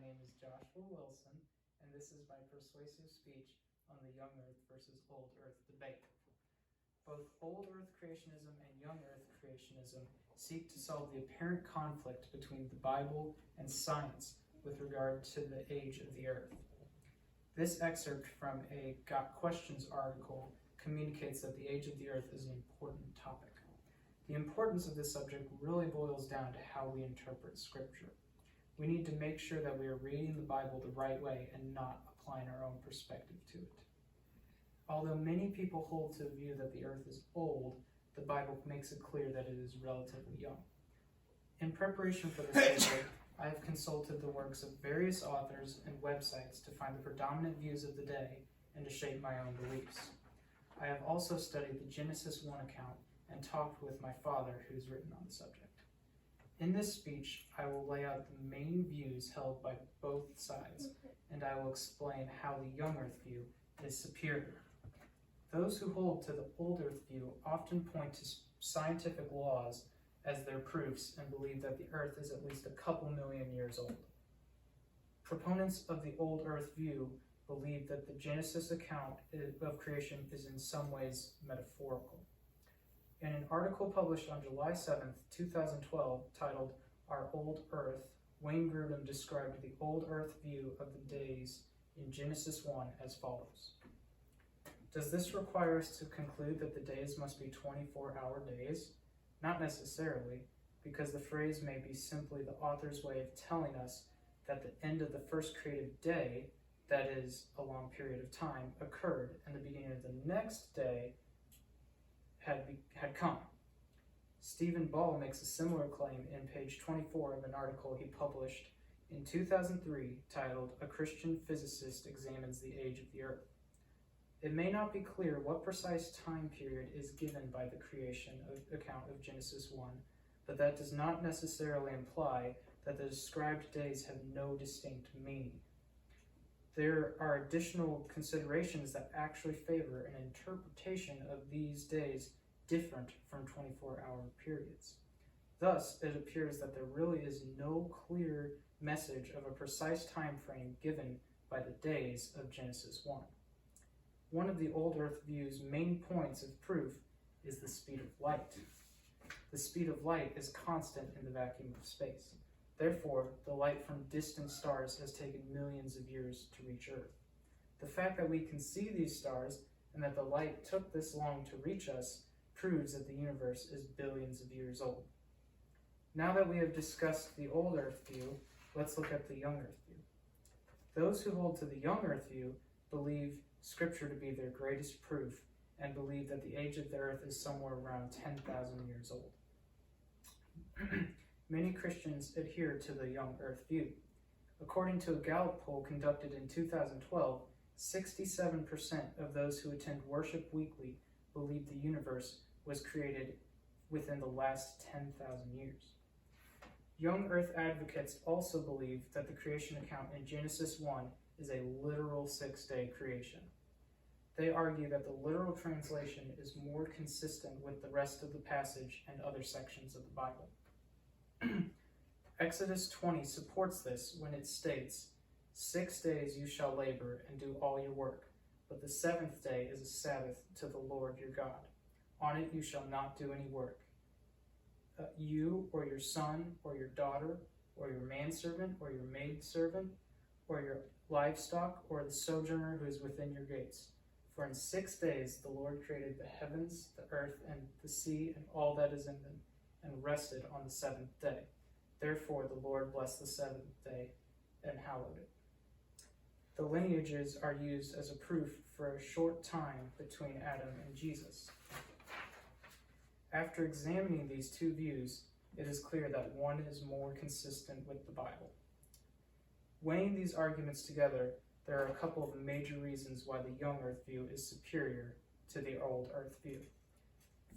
My name is Joshua Wilson, and this is my persuasive speech on the young earth versus old earth debate. Both old earth creationism and young earth creationism seek to solve the apparent conflict between the Bible and science with regard to the age of the earth. This excerpt from a Got Questions article communicates that the age of the earth is an important topic. The importance of this subject really boils down to how we interpret Scripture. We need to make sure that we are reading the Bible the right way and not applying our own perspective to it. Although many people hold to the view that the earth is old, the Bible makes it clear that it is relatively young. In preparation for this video, I have consulted the works of various authors and websites to find the predominant views of the day and to shape my own beliefs. I have also studied the Genesis 1 account and talked with my father, who's written on the subject. In this speech, I will lay out the main views held by both sides, and I will explain how the young earth view is superior. Those who hold to the old earth view often point to scientific laws as their proofs and believe that the earth is at least a couple million years old. Proponents of the old earth view believe that the Genesis account of creation is in some ways metaphorical. In an article published on July 7th, 2012, titled Our Old Earth, Wayne Grudem described the old earth view of the days in Genesis 1 as follows. Does this require us to conclude that the days must be 24-hour days? Not necessarily, because the phrase may be simply the author's way of telling us that the end of the first created day, that is, a long period of time, occurred, and the beginning of the next day had come. Stephen Ball makes a similar claim in page 24 of an article he published in 2003 titled A Christian Physicist Examines the Age of the Earth. It may not be clear what precise time period is given by the creation account of Genesis 1, but that does not necessarily imply that the described days have no distinct meaning. There are additional considerations that actually favor an interpretation of these days different from 24-hour periods. Thus, it appears that there really is no clear message of a precise time frame given by the days of Genesis 1. One of the old earth view's main points of proof is the speed of light. The speed of light is constant in the vacuum of space. Therefore, the light from distant stars has taken millions of years to reach Earth. The fact that we can see these stars and that the light took this long to reach us proves that the universe is billions of years old. Now that we have discussed the old Earth view, let's look at the young Earth view. Those who hold to the young Earth view believe Scripture to be their greatest proof and believe that the age of the Earth is somewhere around 10,000 years old. Many Christians adhere to the young earth view. According to a Gallup poll conducted in 2012, 67% of those who attend worship weekly believe the universe was created within the last 10,000 years. Young earth advocates also believe that the creation account in Genesis 1 is a literal 6-day creation. They argue that the literal translation is more consistent with the rest of the passage and other sections of the Bible. Exodus 20 supports this when it states, 6 days you shall labor and do all your work, but the 7th day is a Sabbath to the Lord your God. On it you shall not do any work. You or your son or your daughter or your manservant or your maidservant or your livestock or the sojourner who is within your gates. For in 6 days the Lord created the heavens, the earth, and the sea, and all that is in them, and rested on the 7th day. Therefore the Lord blessed the 7th day and hallowed it. The lineages are used as a proof for a short time between Adam and Jesus. After examining these two views, it is clear that one is more consistent with the Bible. Weighing these arguments together, there are a couple of major reasons why the young earth view is superior to the old earth view.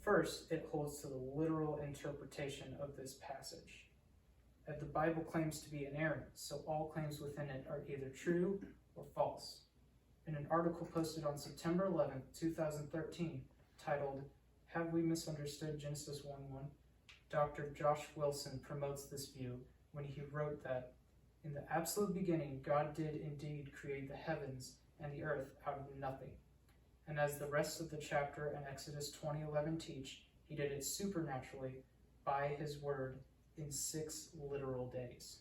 First, it holds to the literal interpretation of this passage. The Bible claims to be inerrant, so all claims within it are either true or false. In an article posted on September 11, 2013, titled, Have We Misunderstood Genesis 1:1? Dr. Josh Wilson promotes this view when he wrote that In the absolute beginning, God did indeed create the heavens and the earth out of nothing. And as the rest of the chapter and Exodus 20:11 teach, he did it supernaturally by his word in 6 literal days.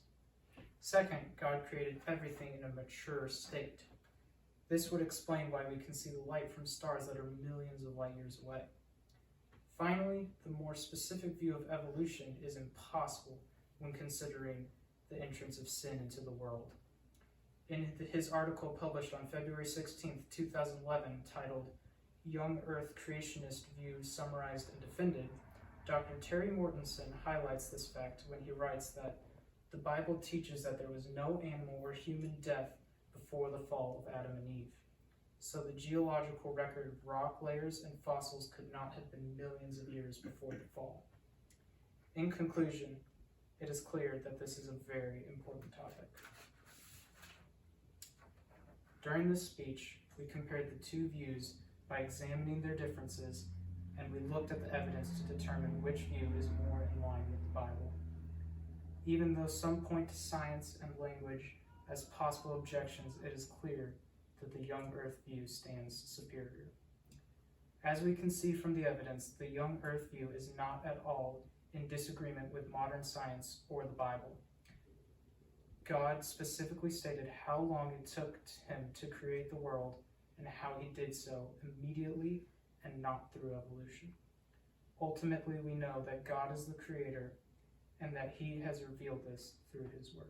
Second, God created everything in a mature state. This would explain why we can see the light from stars that are millions of light years away. Finally, the more specific view of evolution is impossible when considering the entrance of sin into the world. In his article published on February 16, 2011, titled Young Earth Creationist View Summarized and Defended, Dr. Terry Mortensen highlights this fact when he writes that the Bible teaches that there was no animal or human death before the fall of Adam and Eve. So the geological record of rock layers and fossils could not have been millions of years before the fall. In conclusion, it is clear that this is a very important topic. During this speech, we compared the two views by examining their differences, and we looked at the evidence to determine which view is more in line with the Bible. Even though some point to science and language as possible objections, it is clear that the young earth view stands superior. As we can see from the evidence, the young earth view is not at all in disagreement with modern science or the Bible. God specifically stated how long it took him to create the world and how he did so immediately and not through evolution. Ultimately, we know that God is the creator and that he has revealed this through his word.